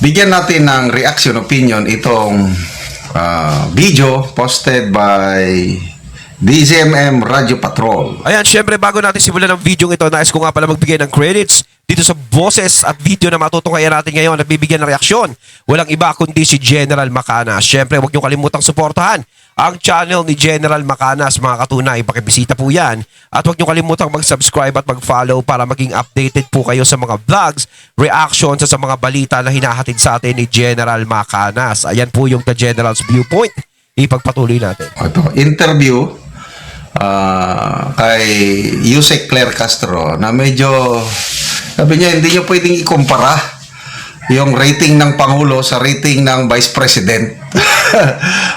Bigyan natin ng reaction opinion itong video posted by DZMM Radio Patrol. Ayan, syempre bago natin simulan ng video ito, nais ko nga pala magbigay ng credits dito sa boses at video na matutunghayan natin ngayon at bibigyan ng reaksyon. Walang iba kundi si General Macanas. Syempre, huwag niyo kalimutang suportahan ang channel ni General Macanas, mga katunay. Pakibisita po yan. At huwag niyo kalimutang mag-subscribe at mag-follow para maging updated po kayo sa mga vlogs, reactions sa mga balita na hinahatid sa atin ni General Macanas. Ayan po yung The General's Viewpoint. Ipagpatuloy natin. Ito, interview kay Yusek Claire Castro na medyo sabi niya hindi niyo pwedeng ikumpara yung rating ng Pangulo sa rating ng Vice President.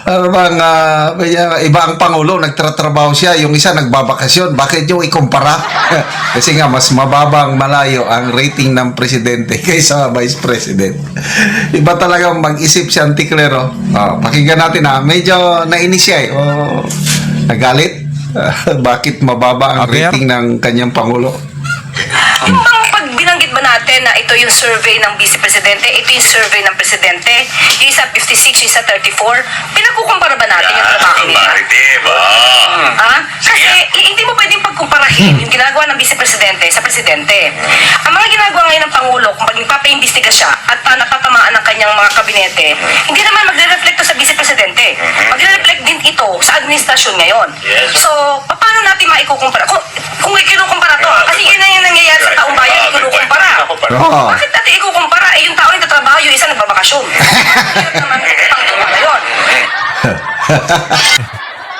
Bang, iba ang Pangulo, nagtatrabaho siya, yung isa nagbabakasyon. Bakit yung ikumpara? Kasi nga, mas mababang malayo ang rating ng Presidente kaysa Vice President. Iba talagang mag-isip si Auntie Claire. Pakinggan natin ha. Medyo nainis siya eh. Nagalit. Bakit mababa ang rating ng kanyang Pangulo? Pag binanggit ba natin na ito yung survey ng Vice Presidente, ito yung survey ng Presidente, yung isa 56, yung isa 34, pinagkukumpara ba natin yung trabaho nila? Kasi hindi mo pwedeng pagkumparahin yung ginagawa ng Vice Presidente sa Presidente. Ang mga ginagawa ngayon ng Pangulo, kung magpapaimbestiga siya at napatamaan ng kanyang mga kabinete, hindi naman magre-reflect to sa Vice Presidente. Magre-reflect din ito sa administrasyon ngayon. So, paano natin maikukumpara? Kung ikinukumpara to, kasi yun na yung nangyayari sa taong bayan, ikinukumpara. Bakit natin ikukumpara? Eh, yung tao yung tatrabaho, yung isa nagbabakasyon. Hirap naman ang ngayon.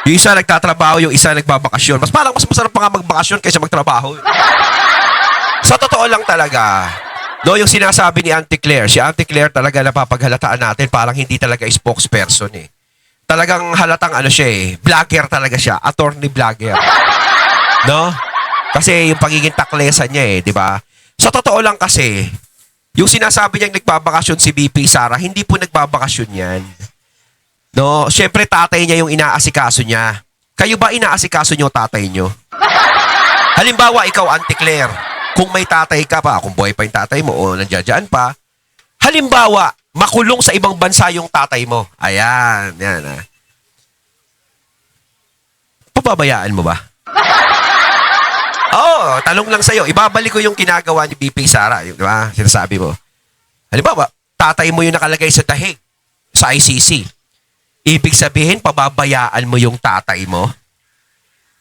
Yung isa nagtatrabaho, yung isa nagbabakasyon. Mas masarap pa nga magbakasyon kaysa magtrabaho. Sa totoo lang talaga, no, yung sinasabi ni Auntie Claire, si Auntie Claire talaga napapaghalataan natin parang hindi talaga spokesperson eh. Talagang halatang ano siya eh, vlogger talaga siya, attorney vlogger. No? Kasi yung pagiging taklesa niya eh, di ba? Sa totoo lang kasi, yung sinasabi niyang nagbabakasyon si BP Sara, hindi po nagbabakasyon yan. No, syempre tatay niya yung inaasikaso niya. Kayo ba inaasikaso niyo tatay niyo? Halimbawa, ikaw Auntie Claire, kung may tatay ka pa, kung buhay pa yung tatay mo o nandiyan pa, halimbawa, makulong sa ibang bansa yung tatay mo. Ayan, yan ah. Pababayaan mo ba? Oo, tanong lang sa'yo. Ibabalik ko yung ginagawa ni BP Sara. Yung, di ba? Sinasabi mo. Halimbawa, tatay mo yung nakalagay sa dahig sa ICC. Ibig sabihin, pababayaan mo yung tatay mo?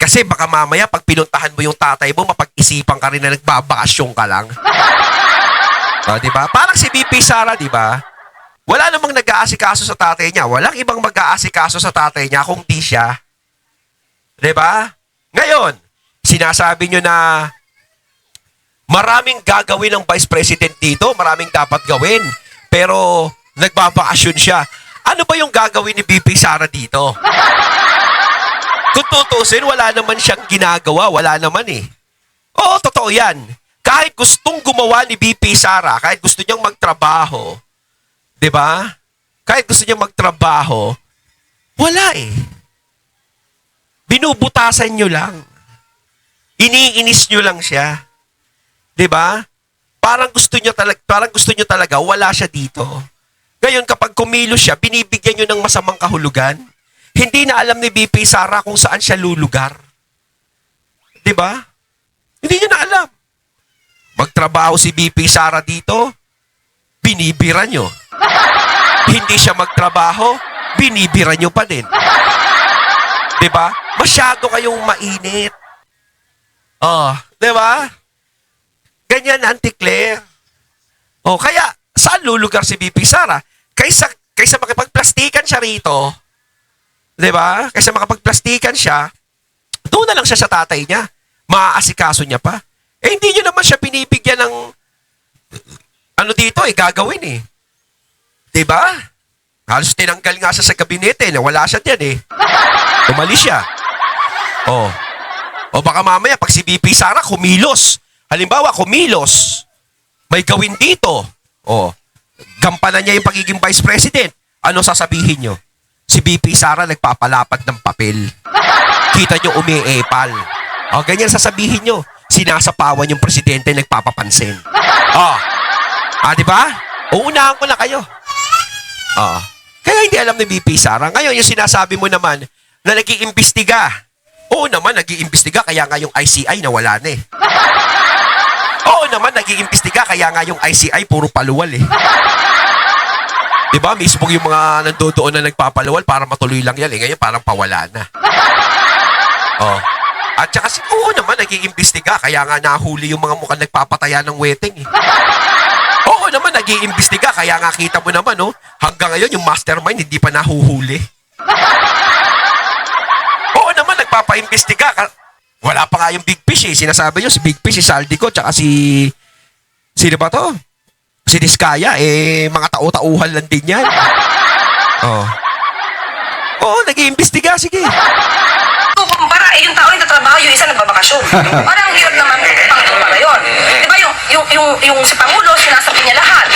Kasi baka mamaya, pag pinuntahan mo yung tatay mo, mapag-isipan ka rin na nagbabakasyon ka lang. O, di ba? Parang si BP Sara, di ba? Wala namang nag-aasikaso sa tatay niya. Walang ibang mag-aasikaso sa tatay niya kung di siya. Di ba? Ngayon, sinasabi nyo na maraming gagawin ng Vice President dito, maraming dapat gawin, pero nagbabakasyon siya. Ano ba yung gagawin ni BP Sara dito? Kung tutusin, wala naman siyang ginagawa, wala naman eh. Oo, totoo yan. Kahit gustong gumawa ni BP Sara, kahit gusto niyang magtrabaho, di ba? Kahit gusto niyang magtrabaho, wala eh. Binubutasan niyo lang. Iniinis nyo lang siya. 'Di ba? Parang gusto niyo talaga wala siya dito. Ngayon kapag kumilos siya, binibigyan niyo ng masamang kahulugan. Hindi na alam ni BP Sara kung saan siya lulugar. 'Di ba? Hindi niya na alam. Magtrabaho si BP Sara dito, binibira niyo. Hindi siya magtrabaho, binibira niyo pa din. 'Di ba? Masyado kayong mainit. Oh, 'di ba? Ganyan Auntie Claire. Oh, kaya saan lulugar si BP Sara? Kaysa makipagplastikan siya rito. 'Di ba? Kaysa makapagplastikan siya, doon na lang siya sa tatay niya. Maaasikaso niya pa. Eh hindi niyo naman siya binibigyan ng ano dito gagawin eh. 'Di ba? Halos tinanggal nga siya sa kabinete, wala siya diyan eh. Umalis siya. Oh. O baka mamaya, pag si BP Sara kumilos, halimbawa kumilos, may gawin dito. O, gampanan niya yung pagiging Vice President. Ano sasabihin nyo? Si BP Sara nagpapalapad ng papel. Kita nyo umiepal. O, ganyan sasabihin nyo. Sinasapawan yung presidente nagpapapansin. O, di ba? Uunahan ko na kayo. Oo. Kaya hindi alam ni BP Sara. Ngayon, yung sinasabi mo naman na nag-iimbestiga. Oo naman, nag-iimbestiga kaya nga yung ICI nawala na eh. Oo naman, nag-iimbestiga kaya nga yung ICI puro paluwal eh. Diba? Mismo yung mga nandoon na nagpapaluwal para matuloy lang yan. Eh, ngayon parang pawala na. Oh. At saka, oo naman, nag-iimbestiga. Kaya nga nahuli yung mga mukhang nagpapataya ng wedding eh. Oo naman, nag-iimbestiga. Kaya nga kita mo naman, no? Hanggang ngayon, yung mastermind hindi pa nahuhuli. Oo naman, nagpapaimbestiga. Wala pa nga yung Big Fish eh. Sinasabi nyo, si Big Fish, si Saldico, tsaka si... Sino ba to? Si Diskaya, eh, mga tao-tauhan lang din yan. Oh. Oo, nag-iimbestiga, sige. Kumpara, yung tao yung tatrabaho, yung isa nagbabakasyon. Parang ang hirap naman pang-kumpara yun. Di ba yung si Pangulo, sinasapon niya lahat.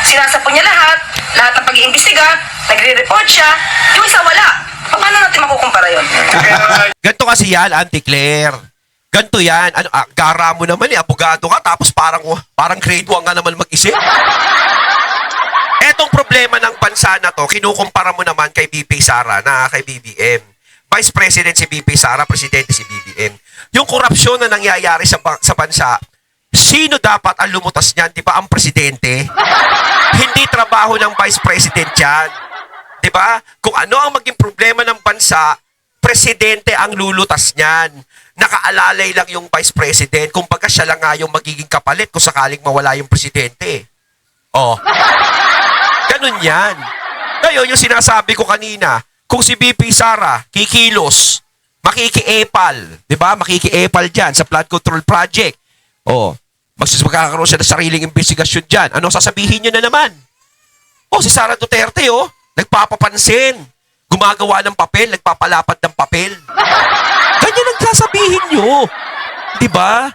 Sinasapon niya lahat ng pag-iimbestiga, nagre-report siya, yung isa wala. Paano natin makukumpara yun? Ganto kasi yan, Auntie Claire. Ganto yan. Ano, gara mo naman eh, abogado ka, tapos parang grade 1 ka naman mag-isip. Etong problema ng bansa na to, kinukumpara mo naman kay BP Sara na kay BBM. Vice President si BP Sara, Presidente si BBM. Yung korupsyon na nangyayari sa bansa, sino dapat ang lumutas niyan? Di ba ang Presidente? Hindi trabaho ng Vice President yan. Di ba? Kung ano ang maging problema ng bansa, Presidente ang lulutas niyan. Nakaalalay lang yung Vice President. Kung baga siya lang nga yung magiging kapalit kung sakaling mawala yung Presidente. Oh. Ganun yan. Ngayon, yung sinasabi ko kanina, kung si BP Sara kikilos, makikiepal, di ba? Makikiepal dyan sa flood control project. Oh. Magkakaroon siya ng sariling investigasyon dyan. Ano sasabihin nyo na naman? Oh, si Sara Duterte, oh, nagpapapansin. Gumagawa ng papel, nagpapalapad ng papel. Ganyan ang sasabihin nyo. Diba?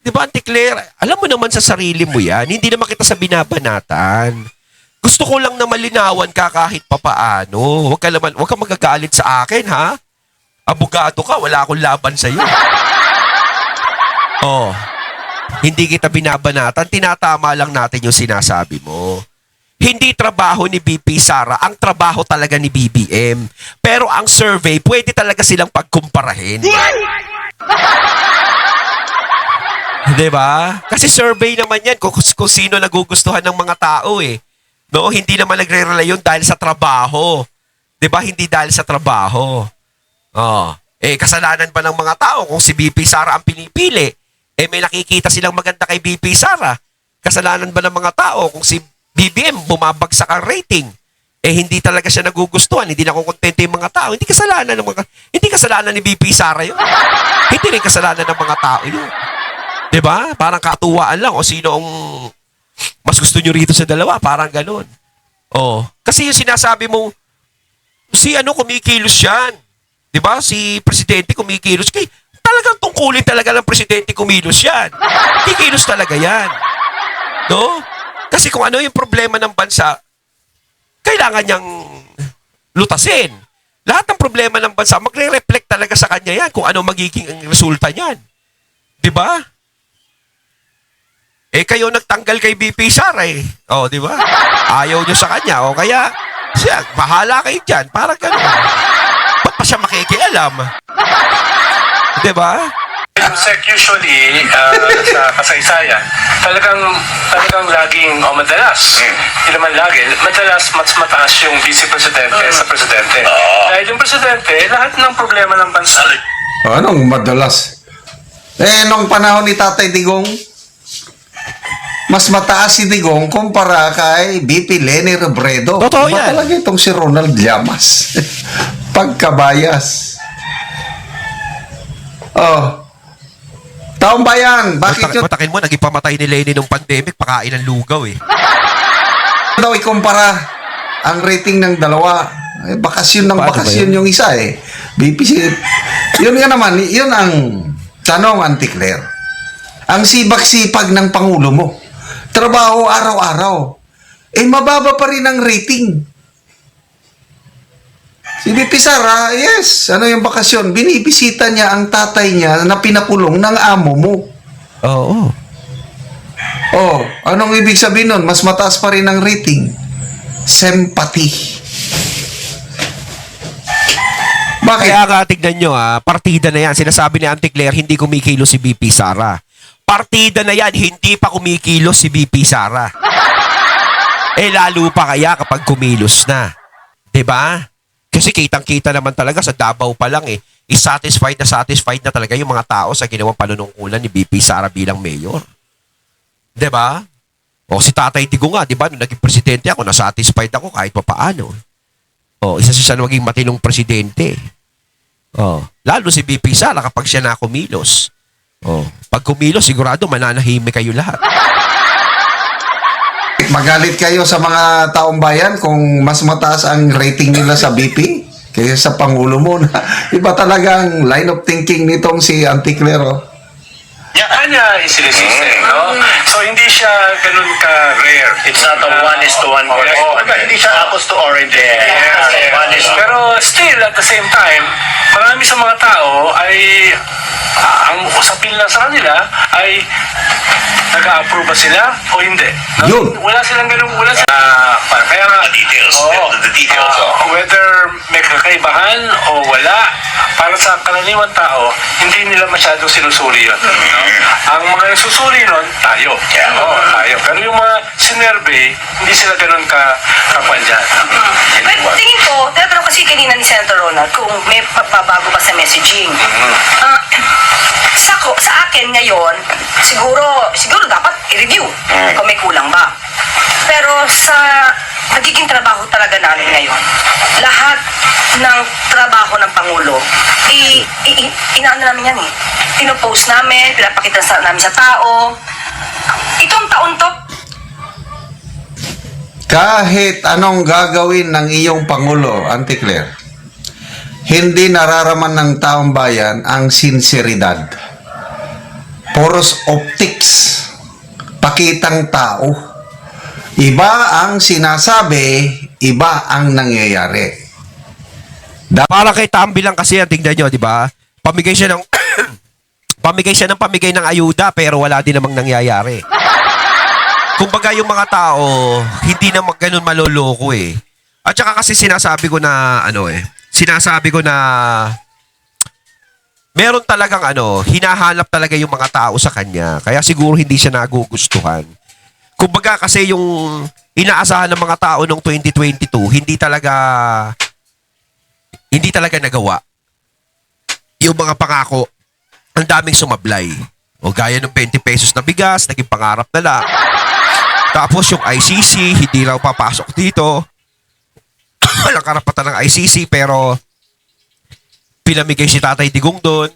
Diba, Auntie Claire? Alam mo naman sa sarili mo yan. Hindi naman kita sa binabanatan. Gusto ko lang na malinawan ka kahit papaano. Huwag ka magagalit sa akin, ha? Abogado ka, wala akong laban sa'yo. Oh. Hindi kita binabanatan. Tinatama lang natin yung sinasabi mo. Hindi trabaho ni BP Sara, ang trabaho talaga ni BBM. Pero ang survey, pwede talaga silang pagkumparahin. Diba? Kasi survey naman yan kung sino nagugustuhan ng mga tao eh. No? Hindi naman nagre-rely yun dahil sa trabaho. Diba? Hindi dahil sa trabaho. Oh. Eh, kasalanan ba ng mga tao kung si BP Sara ang pinipili? Eh, may nakikita silang maganda kay BP Sara. Kasalanan ba ng mga tao kung si BBM, bumabagsak ang rating. Eh, hindi talaga siya nagugustuhan. Hindi nakukontento yung mga tao. Hindi kasalanan ni BP Sara yun. Hindi rin kasalanan ng mga tao yun. Diba? Parang katuwaan lang o sino ang mas gusto nyo rito sa dalawa. Parang ganun. Oh. Kasi yung sinasabi mo, si kumikilos yan. Diba? Si Presidente kumikilos. Kaya talagang tungkulin talaga ng Presidente kumilos yan. Kikilos talaga yan. No? Kasi kung ano yung problema ng bansa, kailangan niyang lutasin. Lahat ng problema ng bansa, magre-reflect talaga sa kanya yan kung ano magiging resulta niyan. Diba? Eh, kayo nagtanggal kay BP Sara eh. O, diba? Ayaw niyo sa kanya. O, kaya, siya, bahala kayo dyan. Parang gano'n. Ba't pa siya makikialam? Diba? Sec, usually, sa kasaysayan, talagang laging, o madalas, hindi naman lagi, madalas mas mataas yung vice-presidente sa presidente. Dahil yung presidente, lahat ng problema ng bansa. Anong madalas? Eh, nung panahon ni Tatay Digong, mas mataas si Digong kumpara kay BP Leni Robredo. Totoo Iba yan. talaga itong si Ronald Llamas. Pagkabayas. Oh. Taong bayan, bakit yun Matakin mo, naging pamatay ni Lenny nung pandemic, pakain ng lugaw eh. daw ikumpara ang rating ng dalawa? Eh, bakasyon ng Paano ba bakasyon yun? yung isa eh. BPC. Yun nga naman, yun ang tanong, Auntie Claire. Ang sibak-sipag ng Pangulo mo. Trabaho araw-araw. Eh, mababa pa rin ang rating. Si BP Sara, yes, ano yung bakasyon? Binibisita niya ang tatay niya na pinakulong ng amo mo. Oo. Oh, anong ibig sabihin nun? Mas mataas pa rin ang rating. Sympathy. Bakit? Kaya nga, tignan nyo partida na yan. Sinasabi ni Auntie Claire, hindi kumikilos si BP Sara. Partida na yan, hindi pa kumikilos si BP Sara. Lalo pa kaya kapag kumilos na. 'Di ba? Kasi kitang-kita naman talaga sa Davao pa lang satisfied na talaga yung mga tao sa ginawang panunungkulan ni BP Sara bilang mayor. 'Di ba? O si Tatay Tigo nga, 'di ba? Nung naging presidente ako, na-satisfied ako kahit papaano. O, isa siya maging matinong presidente. Oh, lalo si BP Sara kapag siya na kumilos. Oh, pag kumilos sigurado mananahimik kayo lahat. Magalit kayo sa mga taong bayan kung mas mataas ang rating nila sa BP kaysa sa Pangulo mo na iba talagang line of thinking nitong si Auntie Claire. Oh. Kanya isinisiste, no? So, hindi siya ganun ka-rare. It's not a one-is-to-one correspondence. Hindi siya apples to oranges. Yes. Pero still, at the same time, marami sa mga tao ay ang usapin lang sa kanila ay nag-a-approve ba sila o hindi. No? Yun. Wala silang ganun, kaya nga, The details. oo, The details. whether may kakaibahan o wala, para sa karaniwan tao, hindi nila masyadong sinusuri yun. No? Ang mga nagsusuri nun, tayo. Oo, tayo. Pero yung mga sinervey, hindi sila ganun kapan dyan. Pero tingin ko, tinatanong kasi kanina ni Senator Ronald kung may pagbabago ba sa messaging. Sa akin ngayon, siguro dapat i-review kung may kulang ba. Pero sa nagiging trabaho talaga namin ngayon, lahat ng trabaho ng Pangulo, inaano namin yan pinopost namin, pinapakita namin sa tao. Itong taon to, Kahit anong gagawin ng iyong Pangulo, Auntie Claire, hindi nararaman ng taong bayan ang sinseridad. Poros optics, pakitang tao. Iba ang sinasabi, iba ang nangyayari. Para kay Tambi lang kasi yan, tingnan nyo, di ba? Pamigay siya ng pamigay ng ayuda pero wala din namang nangyayari. Kumbaga yung mga tao, hindi na ganun maloloko At saka kasi sinasabi ko na meron talagang hinahanap talaga yung mga tao sa kanya. Kaya siguro hindi siya nagugustuhan. Kumbaga kasi yung inaasahan ng mga tao noong 2022, hindi talaga nagawa. Yung mga pangako, ang daming sumablay. O gaya ng 20 pesos na bigas, naging pangarap na lang. Tapos yung ICC, hindi raw papasok dito. Walang karapatan ng ICC, pero pinamigay si Tatay Digong doon.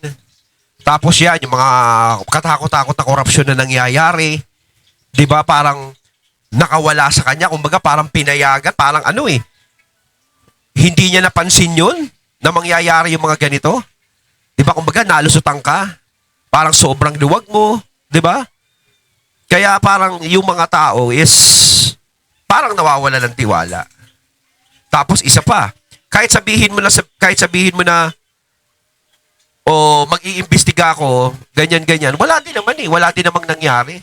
Tapos yan, yung mga katakot-takot na korupsyon na nangyayari. Di ba parang nakawala sa kanya. Kumbaga parang pinayagan, parang hindi niya napansin yun na mangyayari yung mga ganito. Di ba kumbaga nalusutan ka. Parang sobrang luwag mo. Di ba? Kaya parang yung mga tao is parang nawawala ng tiwala. Tapos isa pa, kahit sabihin mo na mag-iimbestiga ako, ganyan-ganyan, wala din namang nangyari.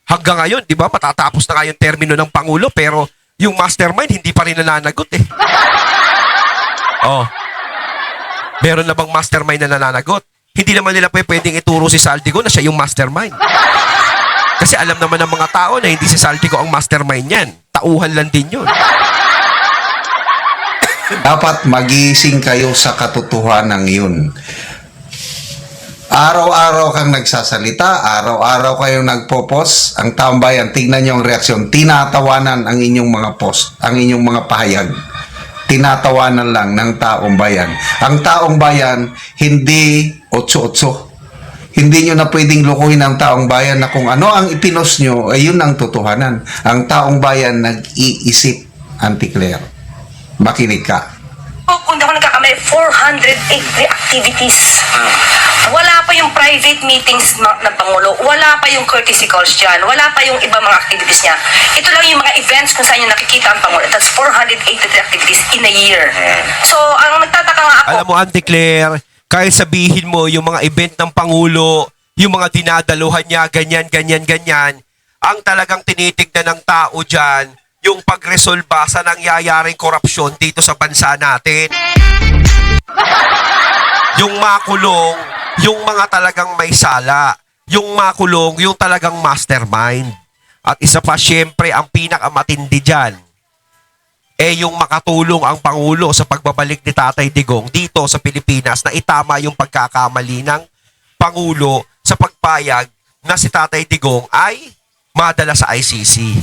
Hanggang ngayon, di ba, matatapos na nga yung termino ng Pangulo, pero yung mastermind, hindi pa rin nananagot Meron na bang mastermind na nananagot? Hindi naman nila pwedeng ituro si Saldico na siya yung mastermind. Kasi alam naman ng mga tao na hindi si Saldico ang mastermind yan. Tauhan lang din yun. Dapat magising kayo sa katotohanan yun. Araw-araw kang nagsasalita, araw-araw kayong nagpo-post, ang taong bayan, tignan niyo ang reaksyon, tinatawanan ang inyong mga post, ang inyong mga pahayag. Tinatawanan lang ng taong bayan. Ang taong bayan, hindi 8-8. Hindi nyo na pwedeng lukuhin ang taong bayan na kung ano ang ipinost nyo, ay yun ang totohanan. Ang taong bayan nag-iisip, Auntie Claire. Makinig ka. kung di ako nagkakamali, 483 activities. Wala pa yung private meetings ng Pangulo. Wala pa yung courtesy calls dyan. Wala pa yung iba mga activities niya. Ito lang yung mga events kung saan yung nakikita ang Pangulo. That's 483 activities in a year. So, ang nagtataka nga ako... Alam mo, Auntie Claire, kahit sabihin mo yung mga event ng Pangulo, yung mga dinadaluhan niya, ganyan, ang talagang tinitignan ng tao dyan, yung pagresolba sa nangyayaring korupsyon dito sa bansa natin. Yung makulong, yung mga talagang may sala. Yung makulong, yung talagang mastermind. At isa pa, syempre, ang pinakamatindi dyan, yung makatulong ang Pangulo sa pagbabalik ni Tatay Digong dito sa Pilipinas na itama yung pagkakamali ng Pangulo sa pagpayag na si Tatay Digong ay madala sa ICC.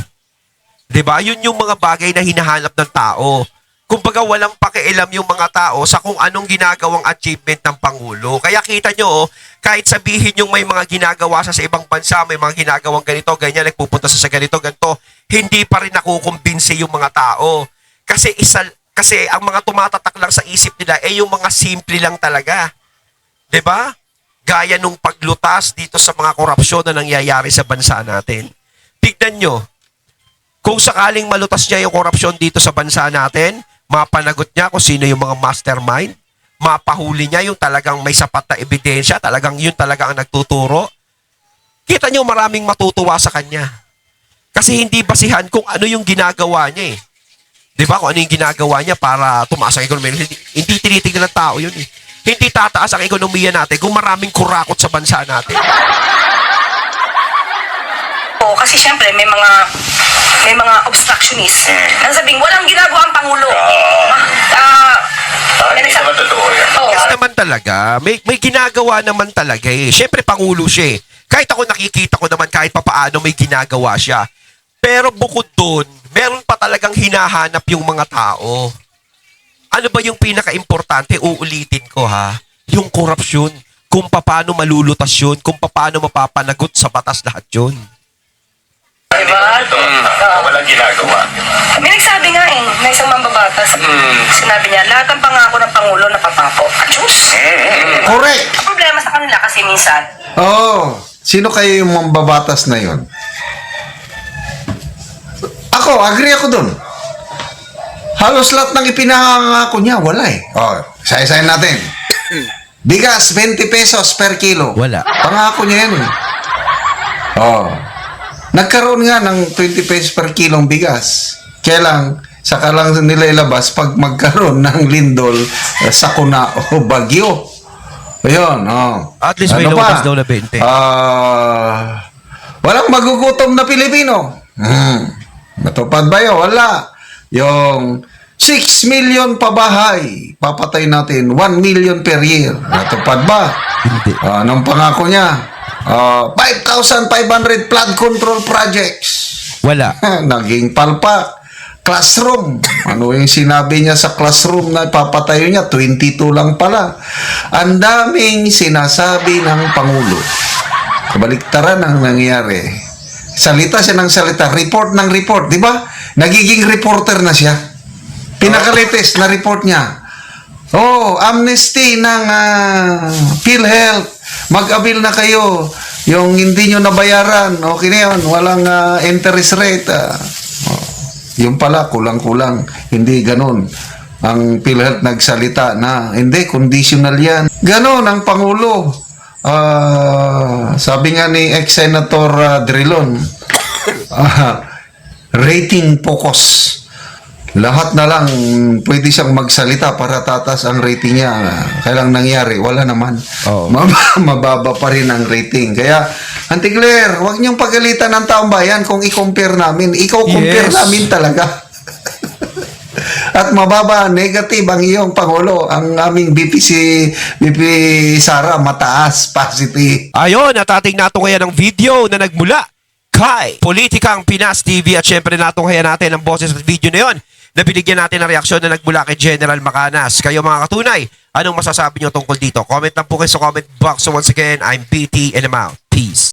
'Di ba? Yun yung mga bagay na hinahanap ng tao. Kumbaga walang pakialam yung mga tao sa kung anong ginagawang achievement ng Pangulo. Kaya kita nyo, kahit sabihin yung may mga ginagawa sa ibang bansa, may mga ginagawang ganito, ganyan, nagpupunta sa ganito, ganito, hindi pa rin nakukumbinsi yung mga tao. Kasi ang mga tumatatak lang sa isip nila yung mga simple lang talaga. 'Di ba? Gaya nung paglutas dito sa mga korupsyon na nangyayari sa bansa natin. Tignan nyo, kung sakaling malutas niya yung korupsyon dito sa bansa natin, mapanagot niya kung sino yung mga mastermind, mapahuli niya yung talagang may sapat na ebidensya, talagang yun talaga ang nagtuturo. Kita nyo, maraming matutuwa sa kanya. Kasi hindi basihan kung ano yung ginagawa niya eh. 'Di ba? Kung ano yung ginagawa niya para tumaas ang ekonomiya. Hindi tinitignan ng tao yun eh. Hindi tataas ang ekonomiya natin kung maraming kurakot sa bansa natin. Oo, kasi syempre may mga obstructionist na sabing walang ginagawa ang Pangulo. Hindi naman totoo yan. Oo. Yes naman talaga. May ginagawa naman talaga eh. Siyempre, Pangulo siya eh. Kahit ako nakikita ko naman kahit papaano may ginagawa siya. Pero bukod doon, meron pa talagang hinahanap yung mga tao. Ano ba yung pinaka-importante? Uulitin ko ha. Yung korupsyon. Kung paano malulutas yun. Kung paano mapapanagot sa batas lahat yun. Diba? Walang ginagawa. May nagsabi nga na isang mambabatas. Sinabi niya, lahat ng pangako ng Pangulo napapapo. Diyos! Correct. Ang problema sa kanila kasi minsan, Oh, sino kayo yung mambabatas na yon? Ako, agree ako dun. Halos lahat ng ipinangako niya, wala eh. Oh, isa-isahin natin. Bigas, 20 pesos per kilo. Wala. Pangako niya yan eh. Oh. Nagkaroon nga ng 20 pesos per kilong bigas. Kaya lang, saka lang nila ilabas pag magkaroon ng lindol sa Kuna o Bagyo. Ayun, oh. At least may lumabas daw na 20. Walang magugutom na Pilipino. Matupad ba yun? Wala. Yung 6 million pabahay, papatay natin 1 million per year. Natupad ba? Hindi. Anong pangako niya? 5,500 flood control projects. Wala. Naging palpak. Classroom. Ano yung sinabi niya sa classroom na papatayo niya? 22 lang pala. Ang daming sinasabi ng Pangulo. Kabaliktaran ang nangyayari. Salita siya ng salita. Report ng report. Di ba? Nagiging reporter na siya. Pinaka-latest na report niya. Oh, amnesty ng PhilHealth. Mag-avail na kayo. Yung hindi nyo nabayaran. Okay na yun. Walang interest rate. Yung pala, kulang-kulang. Hindi ganun. Ang PhilHealth nagsalita na, hindi, conditional yan. Ganon ang Pangulo. Sabi nga ni ex-senator Drilon, rating focus. Lahat na lang pwede siyang magsalita para tatas ang rating niya. Kailang nangyari, wala naman. Oo. Mababa pa rin ang rating. Kaya, Auntie Claire, huwag niyong pagalitan ng taong bayan kung i-compare namin. Ikaw compare Yes. namin talaga. At mababa, negative ang iyong Pangulo. Ang aming BP Sara, mataas, positive. Ayun, at ating natunghayan ng video na nagmula kay Politikang Pinas TV at syempre natunghayan natin ang boses at video na yon na binigyan natin ng reaksyon na nagmula kay General Macanas. Kayo mga katunay, anong masasabi nyo tungkol dito? Comment lang po kayo sa comment box. So once again, I'm BT and I'm out. Peace.